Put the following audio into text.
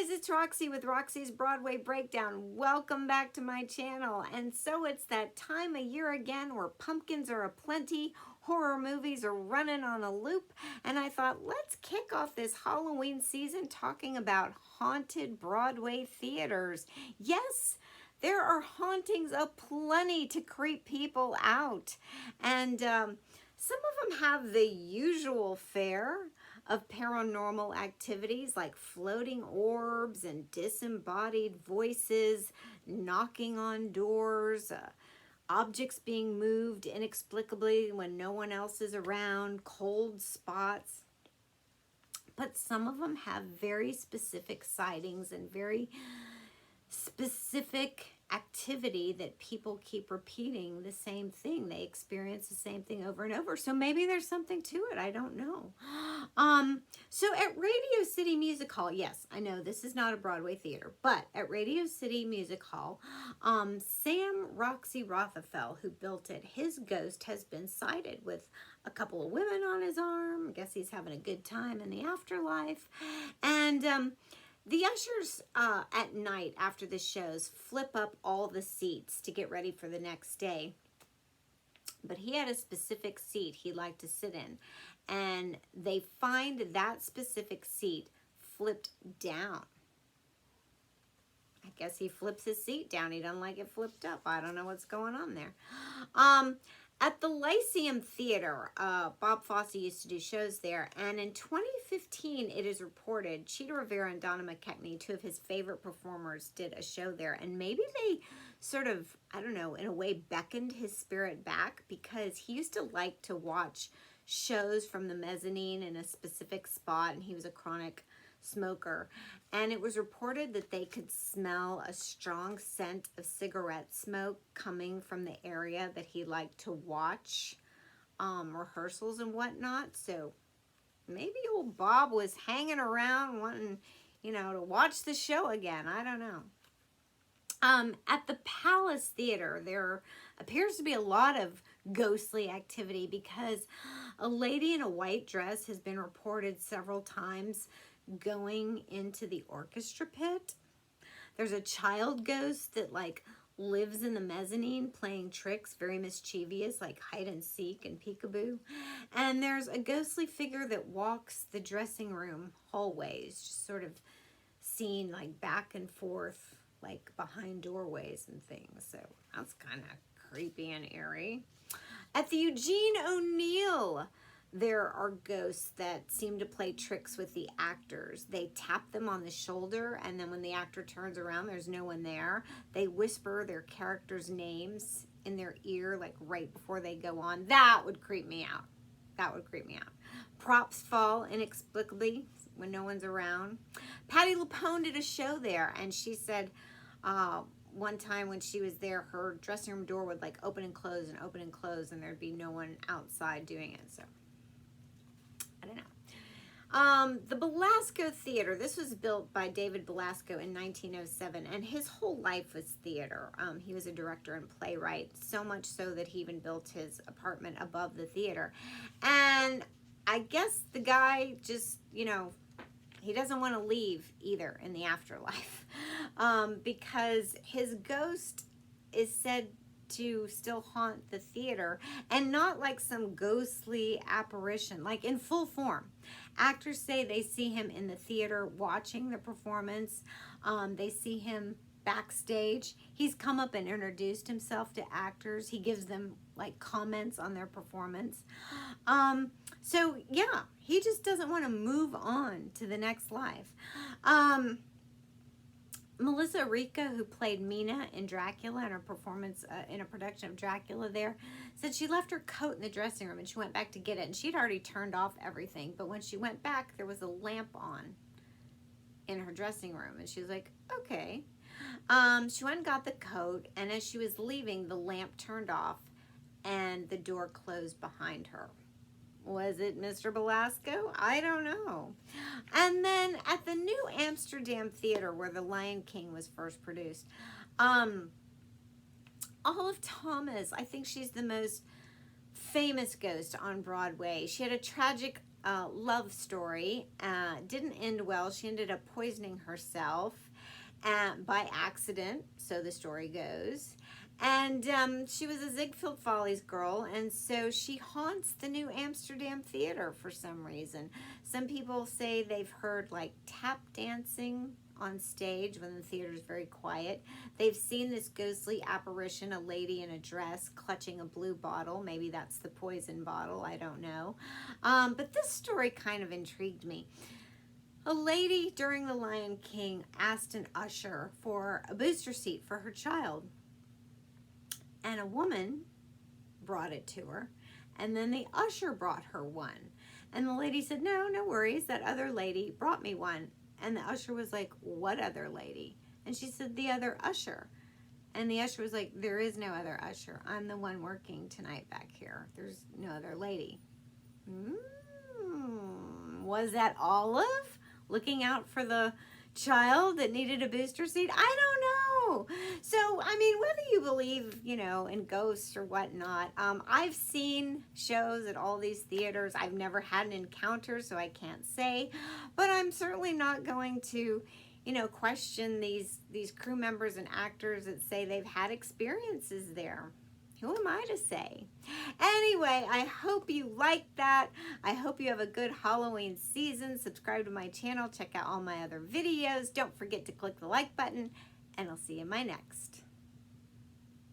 guys, it's Roxy with Roxie's Broadway Breakdown. Welcome back to my channel. And so it's that time of year again where pumpkins are aplenty, horror movies are running on a loop, and I thought, let's kick off this Halloween season talking about haunted Broadway theaters. Yes, there are hauntings aplenty to creep people out. And some of them have the usual fare of paranormal activities like floating orbs and disembodied voices, knocking on doors, objects being moved inexplicably when no one else is around, cold spots. But some of them have very specific sightings and very specific activity that people keep repeating the same thing. They experience the same thing over and over. So maybe there's something to it. I don't know. So at Radio City Music Hall, yes, I know this is not a Broadway theater, but at Radio City Music Hall, Sam Roxie Rothafel, who built it, his ghost has been sighted with a couple of women on his arm. I guess he's having a good time in the afterlife. And the ushers at night after the shows flip up all the seats to get ready for the next day. But he had a specific seat he liked to sit in. And they find that specific seat flipped down. I guess he flips his seat down. He doesn't like it flipped up. I don't know what's going on there. At the Lyceum Theater, Bob Fosse used to do shows there, and in 2015, it is reported, Cheetah Rivera and Donna McKechnie, two of his favorite performers, did a show there, and maybe they sort of, I don't know, in a way beckoned his spirit back, because he used to like to watch shows from the mezzanine in a specific spot, and he was a chronic smoker, and it was reported that they could smell a strong scent of cigarette smoke coming from the area that he liked to watch rehearsals and whatnot. So maybe old Bob was hanging around wanting, you know, to watch the show again. I don't know. At the Palace Theater, there appears to be a lot of ghostly activity because a lady in a white dress has been reported several times going into the orchestra pit. There's a child ghost that like lives in the mezzanine playing tricks, very mischievous, like hide and seek and peekaboo. And there's a ghostly figure that walks the dressing room hallways, just sort of seen like back and forth, like behind doorways and things. So that's kind of creepy and eerie. At the Eugene O'Neill, there are ghosts that seem to play tricks with the actors. They tap them on the shoulder, and then when the actor turns around, there's no one there. They whisper their characters' names in their ear, like right before they go on. That would creep me out. That would creep me out. Props fall inexplicably when no one's around. Patti LuPone did a show there, and she said one time when she was there, her dressing room door would like open and close and open and close, and there'd be no one outside doing it. So I don't know. The Belasco Theater, this was built by David Belasco in 1907, and his whole life was theater. He was a director and playwright, so much so that he even built his apartment above the theater. And I guess the guy just, you know, he doesn't want to leave either in the afterlife because his ghost is said to still haunt the theater, and not like some ghostly apparition, like in full form. Actors say they see him in the theater watching the performance. They see him backstage. He's come up and introduced himself to actors. He gives them like comments on their performance. So yeah, he just doesn't want to move on to the next life. Melissa Rica, who played Mina in Dracula in her performance in a production of Dracula there, said she left her coat in the dressing room and she went back to get it, and she'd already turned off everything, but when she went back there was a lamp on in her dressing room, and she was like, okay. She went and got the coat, and as she was leaving, the lamp turned off and the door closed behind her. Was it Mr. Belasco? I don't know. And then at the New Amsterdam Theater, where The Lion King was first produced, Olive Thomas, I think she's the most famous ghost on Broadway. She had a tragic love story. Didn't end well. She ended up poisoning herself by accident, so the story goes. And she was a Ziegfeld Follies girl, and so she haunts the New Amsterdam Theater for some reason. Some people say they've heard like tap dancing on stage when the theater is very quiet. They've seen this ghostly apparition, a lady in a dress clutching a blue bottle. Maybe that's the poison bottle, I don't know. But this story kind of intrigued me. A lady during The Lion King asked an usher for a booster seat for her child. And a woman brought it to her. And then the usher brought her one. And the lady said, no, no worries. That other lady brought me one. And the usher was like, what other lady? And she said, the other usher. And the usher was like, there is no other usher. I'm the one working tonight back here. There's no other lady. Was that Olive looking out for the child that needed a booster seat? I don't know. So, I mean, whether you believe, you know, in ghosts or whatnot, I've seen shows at all these theaters. I've never had an encounter, so I can't say. But I'm certainly not going to, you know, question these crew members and actors that say they've had experiences there. Who am I to say? Anyway, I hope you liked that. I hope you have a good Halloween season. Subscribe to my channel. Check out all my other videos. Don't forget to click the like button, and I'll see you in my next.